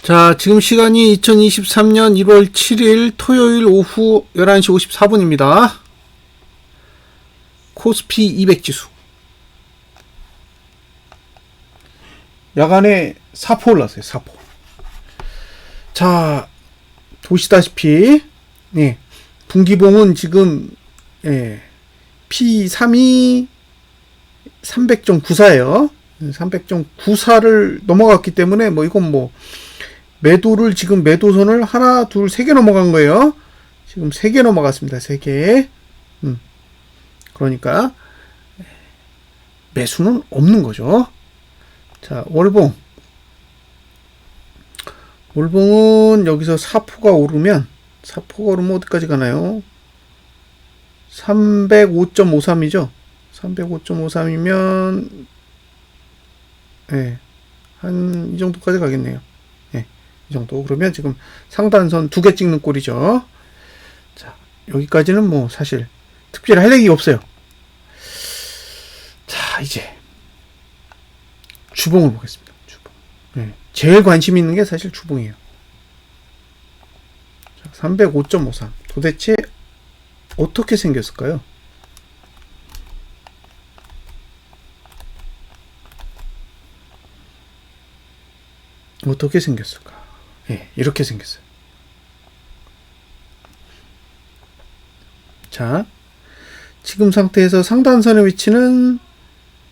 자, 지금 시간이 2023년 1월 7일 토요일 오후 11시 54분입니다. 코스피 200 지수. 야간에 사포 올랐어요, 사포. 자, 보시다시피, 분기봉은 지금, P3이 300.94예요. 300.94를 넘어갔기 때문에, 이건 매도를 지금 매도선을 하나, 둘, 세 개 넘어간 거예요. 지금 3개 넘어갔습니다. 3개. 그러니까 매수는 없는 거죠. 자, 월봉. 월봉은 여기서 사포가 오르면 어디까지 가나요? 305.53이죠. 305.53이면 한 이 정도까지 가겠네요. 이 정도. 그러면 지금 상단선 2개 찍는 꼴이죠. 자, 여기까지는 사실 특별히 할 얘기가 없어요. 자, 이제 주봉을 보겠습니다. 주봉. 제일 관심 있는 게 사실 주봉이에요. 305.53. 도대체 어떻게 생겼을까요? 어떻게 생겼을까? 이렇게 생겼어요. 자, 지금 상태에서 상단선의 위치는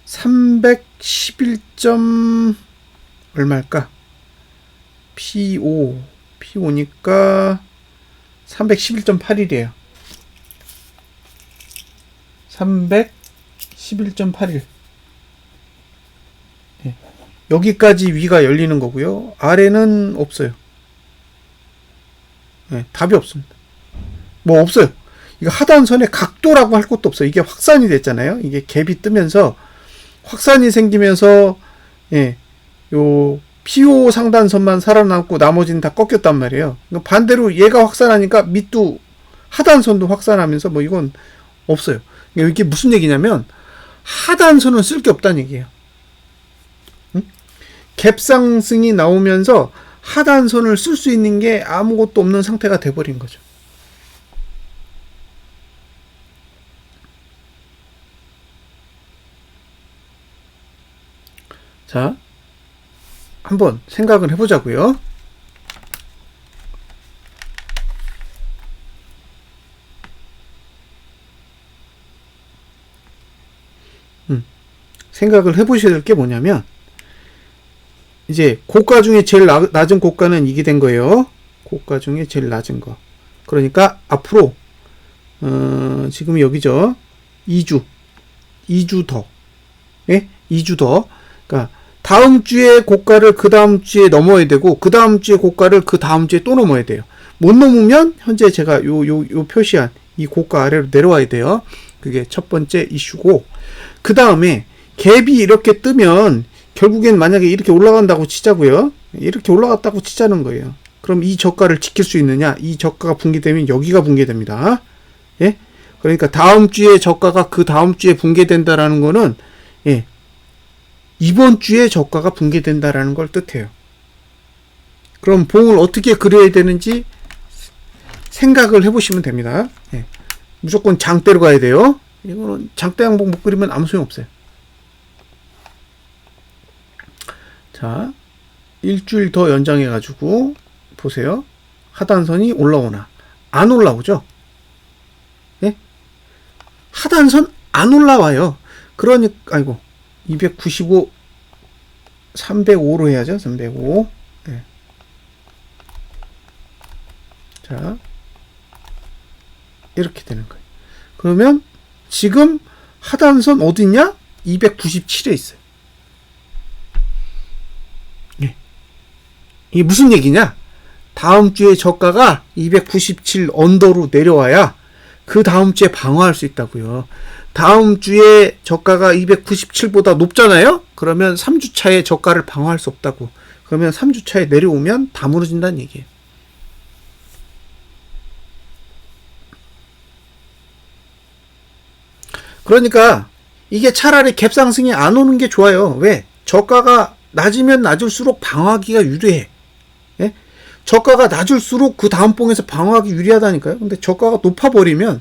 311. 얼마일까? P5니까 311.81이에요. 311.81. 여기까지 위가 열리는 거고요. 아래는 없어요. 답이 없습니다. 없어요. 이거 하단선의 각도라고 할 것도 없어요. 이게 확산이 됐잖아요. 이게 갭이 뜨면서 확산이 생기면서 요 P5 상단선만 살아남고 나머지는 다 꺾였단 말이에요. 반대로 얘가 확산하니까 밑도 하단선도 확산하면서 이건 없어요. 이게 무슨 얘기냐면 하단선은 쓸 게 없다는 얘기예요. 갭 상승이 나오면서 하단선을 쓸 수 있는 게 아무것도 없는 상태가 돼버린 거죠. 자, 한번 생각을 해보자고요. 생각을 해보셔야 될 게 뭐냐면 이제 고가 중에 제일 낮은 고가는 이게 된 거예요. 고가 중에 제일 낮은 거. 그러니까 앞으로 지금 여기죠. 2주 더. 2주 더. 그러니까 다음 주에 고가를 그 다음 주에 넘어야 되고 그 다음 주에 고가를 그 다음 주에 또 넘어야 돼요. 못 넘으면 현재 제가 요 표시한 이 고가 아래로 내려와야 돼요. 그게 첫 번째 이슈고, 그 다음에 갭이 이렇게 뜨면 결국엔 만약에 이렇게 올라간다고 치자고요. 이렇게 올라갔다고 치자는 거예요. 그럼 이 저가를 지킬 수 있느냐? 이 저가가 붕괴되면 여기가 붕괴됩니다. 그러니까 다음 주에 저가가 그 다음 주에 붕괴된다라는 거는 이번 주에 저가가 붕괴된다라는 걸 뜻해요. 그럼 봉을 어떻게 그려야 되는지 생각을 해보시면 됩니다. 무조건 장대로 가야 돼요. 이거는 장대 양봉 못 그리면 아무 소용 없어요. 자, 일주일 더 연장해가지고 보세요. 하단선이 올라오나? 안 올라오죠? 하단선 안 올라와요. 그러니까 295, 305로 해야죠. 305. 자, 이렇게 되는 거예요. 그러면 지금 하단선 어디냐? 297에 있어요. 이게 무슨 얘기냐? 다음 주에 저가가 297 언더로 내려와야 그 다음 주에 방어할 수 있다고요. 다음 주에 저가가 297보다 높잖아요? 그러면 3주 차에 저가를 방어할 수 없다고. 그러면 3주 차에 내려오면 다 무너진다는 얘기예요. 그러니까 이게 차라리 갭 상승이 안 오는 게 좋아요. 왜? 저가가 낮으면 낮을수록 방어하기가 유리해. 예? 저가가 낮을수록 그 다음 봉에서 방어하기 유리하다니까요. 근데 저가가 높아버리면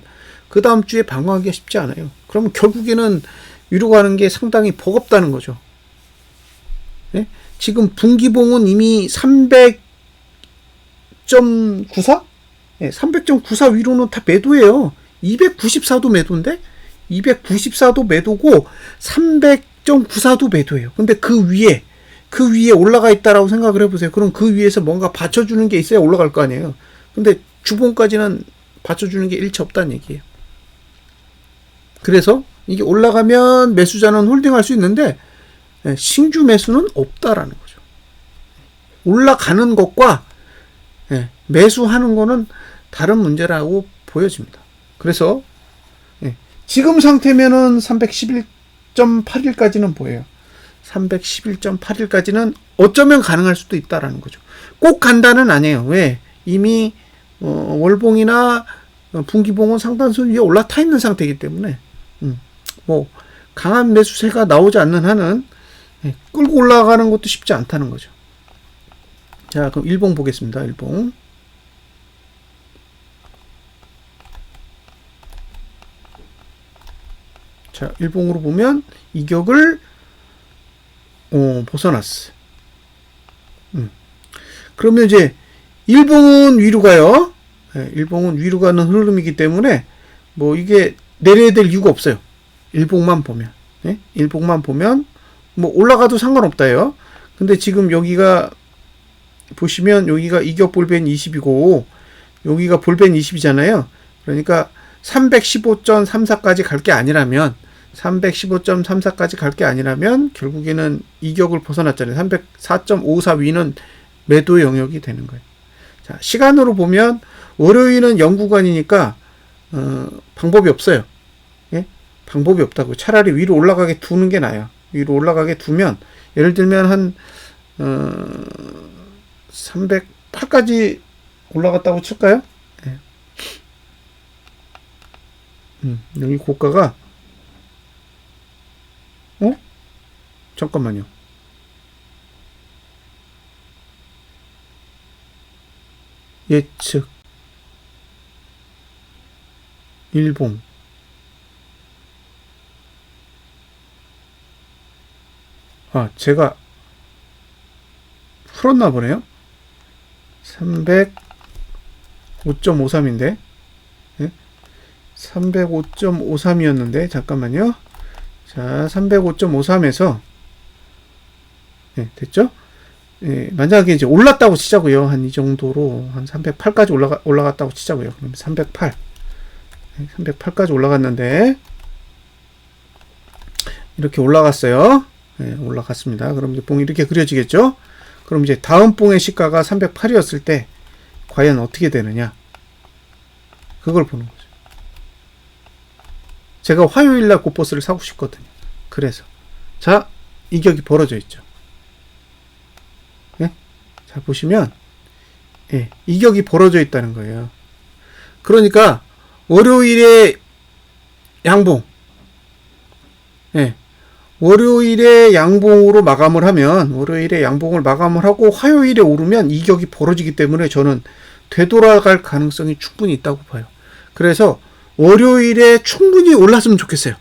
그 다음 주에 방어하기가 쉽지 않아요. 그러면 결국에는 위로 가는 게 상당히 버겁다는 거죠. 예? 지금 분기봉은 이미 300.94? 예, 300.94 위로는 다 매도예요. 294도 매도인데 294도 매도고 300.94도 매도예요. 근데 그 위에 올라가 있다라고 생각을 해보세요. 그럼 그 위에서 뭔가 받쳐주는 게 있어야 올라갈 거 아니에요. 근데 주봉까지는 받쳐주는 게 일체 없다는 얘기예요. 그래서 이게 올라가면 매수자는 홀딩할 수 있는데 신규 매수는 없다라는 거죠. 올라가는 것과 매수하는 거는 다른 문제라고 보여집니다. 그래서 지금 상태면은 311.81까지는 보여요. 311.81까지는 어쩌면 가능할 수도 있다라는 거죠. 꼭 간다는 아니에요. 왜? 이미 월봉이나 분기봉은 상단선 위에 올라타 있는 상태이기 때문에 뭐 강한 매수세가 나오지 않는 한은 끌고 올라가는 것도 쉽지 않다는 거죠. 자, 그럼 일봉 보겠습니다. 일봉. 자, 일봉으로 보면 이격을 벗어났어. 그러면 이제 일봉은 위로 가요. 일봉은 위로 가는 흐름이기 때문에 뭐 이게 내려야 될 이유가 없어요. 일봉만 보면. 일봉만 보면 뭐 올라가도 상관없다요. 근데 지금 여기가 보시면 여기가 이격 볼벤 20이고 여기가 볼벤 20이잖아요. 그러니까 315.34까지 갈 게 아니라면 315.34까지 갈 게 아니라면 결국에는 이격을 벗어났잖아요. 304.54 위는 매도 영역이 되는 거예요. 자, 시간으로 보면 월요일은 0구간이니까 방법이 없어요. 예? 방법이 없다고. 차라리 위로 올라가게 두는 게 나아요. 위로 올라가게 두면 예를 들면 한 308까지 올라갔다고 칠까요? 예. 여기 고가가 잠깐만요. 예측 일봉 제가 풀었나 보네요. 305.53인데 305.53이었는데 잠깐만요. 자, 305.53에서 됐죠? 만약에 이제 올랐다고 치자고요. 한 이 정도로 한 308까지 올라갔다고 치자고요. 그럼 308까지 올라갔는데 이렇게 올라갔어요. 올라갔습니다. 그럼 이제 봉이 이렇게 그려지겠죠? 그럼 이제 다음 봉의 시가가 308이었을 때 과연 어떻게 되느냐? 그걸 보는 거죠. 제가 화요일날 고버스를 사고 싶거든요. 그래서 자, 이격이 벌어져 있죠. 자, 보시면 이격이 벌어져 있다는 거예요. 그러니까 월요일에 양봉 월요일에 양봉으로 마감을 하면 월요일에 양봉을 마감을 하고 화요일에 오르면 이격이 벌어지기 때문에 저는 되돌아갈 가능성이 충분히 있다고 봐요. 그래서 월요일에 충분히 올랐으면 좋겠어요.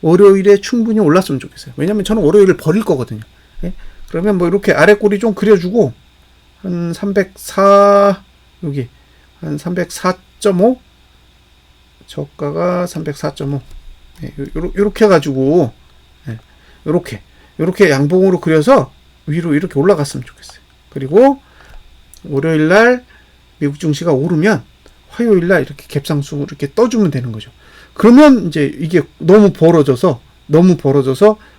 월요일에 충분히 올랐으면 좋겠어요. 왜냐면 저는 월요일을 버릴 거거든요. 그러면 뭐 이렇게 아래 꼬리 좀 그려주고 한 304 여기 한 304.5 저가가 304.5 요렇게 해가지고 요렇게 양봉으로 그려서 위로 이렇게 올라갔으면 좋겠어요. 그리고 월요일날 미국 증시가 오르면 화요일날 이렇게 갭상승으로 이렇게 떠주면 되는 거죠. 그러면 이제 이게 너무 벌어져서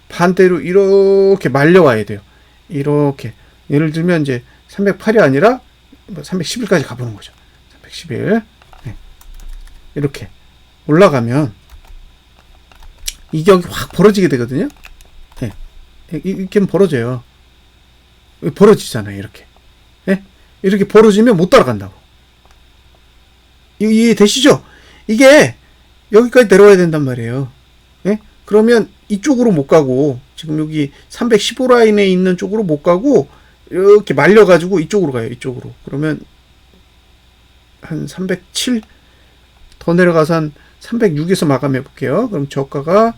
반대로 이렇게 말려와야 돼요. 이렇게 예를 들면 이제 308이 아니라 311까지 가보는 거죠. 311 이렇게 올라가면 이격이 확 벌어지게 되거든요. 이렇게 벌어져요. 벌어지잖아요. 이렇게 이렇게 벌어지면 못 따라간다고. 이해되시죠? 이게 여기까지 내려와야 된단 말이에요. 그러면 이쪽으로 못 가고 지금 여기 315 라인에 있는 쪽으로 못 가고 이렇게 말려가지고 이쪽으로 가요. 이쪽으로. 그러면 한 307 더 내려가서 한 306에서 마감해 볼게요. 그럼 저가가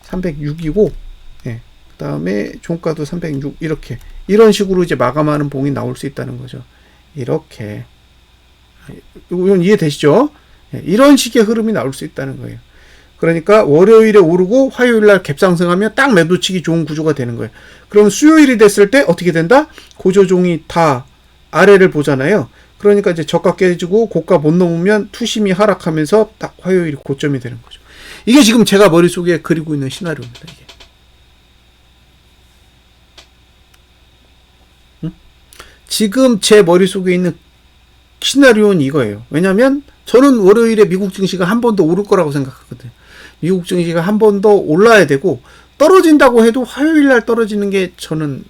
306이고, 예. 그 다음에 종가도 306 이렇게 이런 식으로 이제 마감하는 봉이 나올 수 있다는 거죠. 이렇게 이건 이해되시죠? 예. 이런 식의 흐름이 나올 수 있다는 거예요. 그러니까 월요일에 오르고 화요일날 갭상승하면 딱 매도치기 좋은 구조가 되는 거예요. 그럼 수요일이 됐을 때 어떻게 된다? 고조종이 다 아래를 보잖아요. 그러니까 이제 저가 깨지고 고가 못 넘으면 투심이 하락하면서 딱 화요일이 고점이 되는 거죠. 이게 지금 제가 머릿속에 그리고 있는 시나리오입니다. 이게. 지금 제 머릿속에 있는 시나리오는 이거예요. 왜냐하면 저는 월요일에 미국 증시가 한 번 더 오를 거라고 생각하거든요. 미국 증시가 한 번 더 올라야 되고 떨어진다고 해도 화요일날 떨어지는 게 저는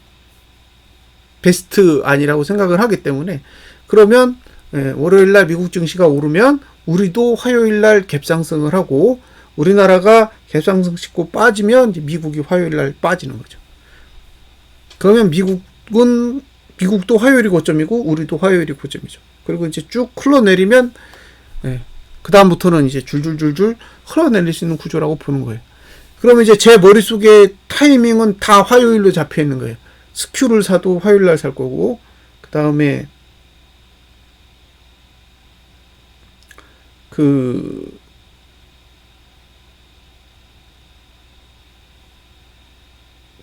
베스트 아니라고 생각을 하기 때문에 그러면 월요일날 미국 증시가 오르면 우리도 화요일날 갭상승을 하고 우리나라가 갭상승 싣고 빠지면 이제 미국이 화요일날 빠지는 거죠. 그러면 미국도 화요일이 고점이고 우리도 화요일이 고점이죠. 그리고 이제 쭉 흘러내리면 그 다음부터는 이제 줄줄줄줄 흘러내릴 수 있는 구조라고 보는 거예요. 그러면 이제 제 머릿속에 타이밍은 다 화요일로 잡혀 있는 거예요. 스큐를 사도 화요일날 살 거고 그 다음에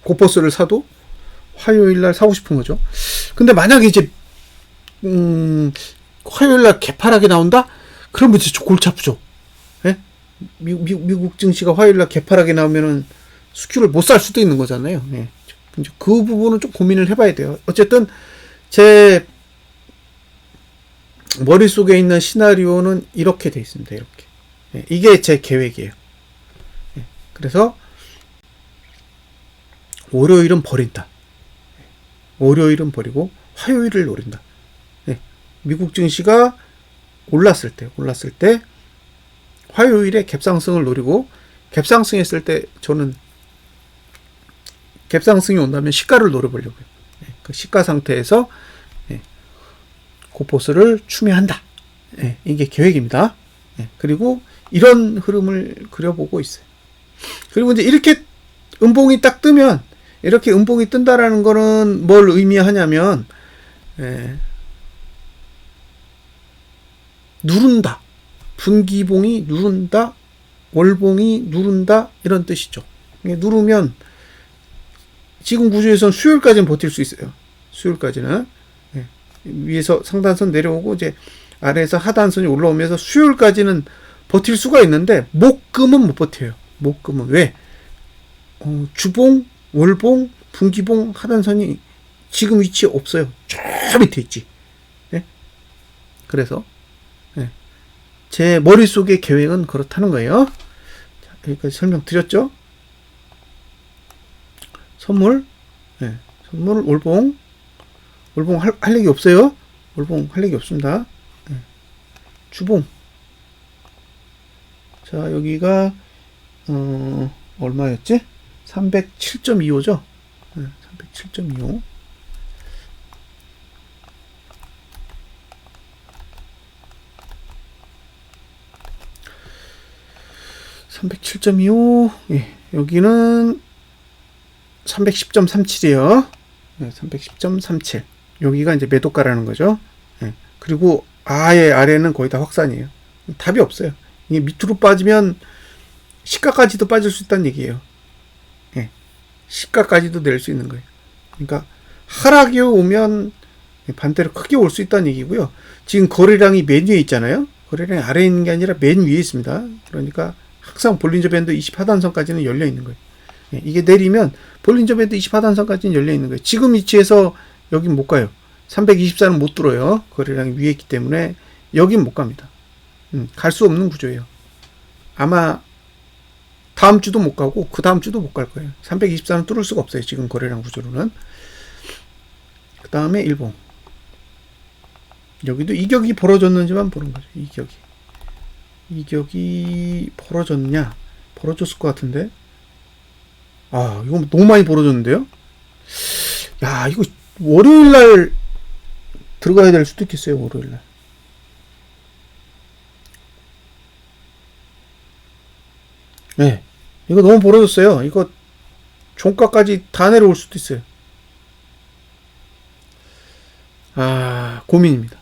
고퍼스를 사도 화요일날 사고 싶은 거죠. 근데 만약에 이제 화요일날 개파락이 나온다? 그러면 진짜 골치 아프죠. 예? 미국 증시가 화요일날 개파락이 나오면은 스큐를 못 살 수도 있는 거잖아요. 예. 그 부분은 좀 고민을 해봐야 돼요. 어쨌든 제 머릿속에 있는 시나리오는 이렇게 돼 있습니다. 이렇게. 예. 이게 제 계획이에요. 예. 그래서 월요일은 버린다. 월요일은 버리고 화요일을 노린다. 네. 미국 증시가 올랐을 때 화요일에 갭상승을 노리고 갭상승했을 때 저는 갭상승이 온다면 시가를 노려보려고요. 네. 그 시가 상태에서 고포스를 추매한다. 네. 이게 계획입니다. 네. 그리고 이런 흐름을 그려보고 있어요. 그리고 이제 이렇게 음봉이 딱 뜨면 이렇게 음봉이 뜬다라는 거는 뭘 의미하냐면 누른다. 분기봉이 누른다. 월봉이 누른다. 이런 뜻이죠. 누르면 지금 구조에서는 수요일까지는 버틸 수 있어요. 수요일까지는 위에서 상단선 내려오고 이제 아래에서 하단선이 올라오면서 수요일까지는 버틸 수가 있는데 목금은 못 버텨요. 목금은 왜? 주봉 월봉, 분기봉, 하단선이 지금 위치에 없어요. 저 밑에 있지. 예? 그래서 제 머릿속의 계획은 그렇다는 거예요. 자, 여기까지 설명드렸죠? 선물, 선물 월봉 할 얘기 없어요. 월봉 할 얘기 없습니다. 주봉. 자, 여기가 얼마였지? 307.25죠. 307.25. 예, 여기는 310.37이요. 310.37. 여기가 이제 매도가라는 거죠. 그리고 아예 아래는 거의 다 확산이에요. 답이 없어요. 이게 밑으로 빠지면 시가까지도 빠질 수 있다는 얘기예요. 시가까지도 낼 수 있는 거예요. 그러니까 하락이 오면 반대로 크게 올 수 있다는 얘기고요. 지금 거래량이 맨 위에 있잖아요. 거래량이 아래에 있는 게 아니라 맨 위에 있습니다. 그러니까 항상 볼린저 밴드 20하단선까지는 열려 있는 거예요. 이게 내리면 볼린저 밴드 20하단선까지는 열려 있는 거예요. 지금 위치에서 여긴 못 가요. 324는 못 들어요. 거래량이 위에 있기 때문에 여긴 못 갑니다. 갈 수 없는 구조예요. 아마 다음 주도 못 가고 그 다음 주도 못 갈 거예요. 324는 뚫을 수가 없어요. 지금 거래량 구조로는. 그 다음에 일봉. 여기도 이격이 벌어졌는지만 보는 거죠. 이격이 벌어졌냐? 벌어졌을 것 같은데 아, 이거 너무 많이 벌어졌는데요? 야, 이거 월요일 날 들어가야 될 수도 있겠어요, 월요일 날. 네. 이거 너무 벌어졌어요. 이거 종가까지 다 내려올 수도 있어요. 아, 고민입니다.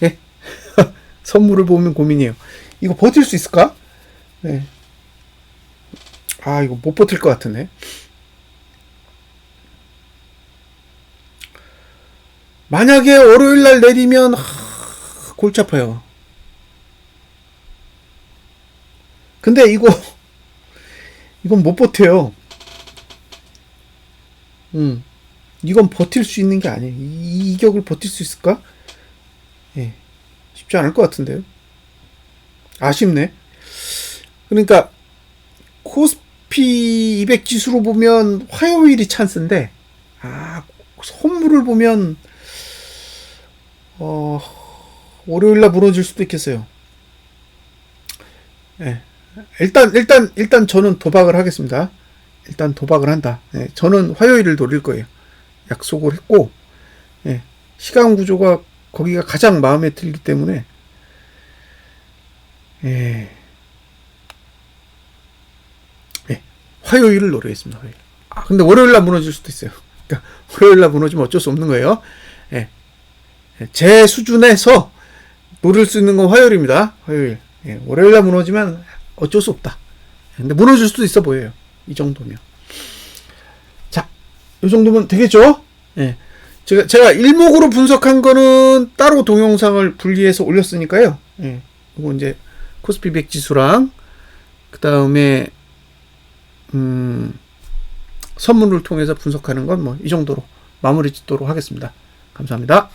예. 선물을 보면 고민이에요. 이거 버틸 수 있을까? 네. 아, 이거 못 버틸 것 같은데. 만약에 월요일 날 내리면 골치 아파요. 근데 이건 못 버텨요. 이건 버틸 수 있는 게 아니에요. 이 격을 버틸 수 있을까? 예. 쉽지 않을 것 같은데요. 아쉽네. 그러니까 코스피 200 지수로 보면 화요일이 찬스인데, 선물을 보면 월요일날 무너질 수도 있겠어요. 예. 일단 저는 도박을 하겠습니다. 일단 도박을 한다. 예. 저는 화요일을 노릴 거예요. 약속을 했고, 예. 시간 구조가 거기가 가장 마음에 들기 때문에, 예. 예. 화요일을 노리겠습니다. 화요일. 근데 월요일날 무너질 수도 있어요. 그러니까 월요일날 무너지면 어쩔 수 없는 거예요. 예. 제 수준에서 노릴 수 있는 건 화요일입니다. 화요일. 예. 월요일날 무너지면 어쩔 수 없다. 근데 무너질 수도 있어 보여요. 이 정도면. 자, 이 정도면 되겠죠? 예. 제가 일목으로 분석한 거는 따로 동영상을 분리해서 올렸으니까요. 예. 이거 이제 코스피 100 지수랑 그 다음에 선물을 통해서 분석하는 건 뭐 이 정도로 마무리 짓도록 하겠습니다. 감사합니다.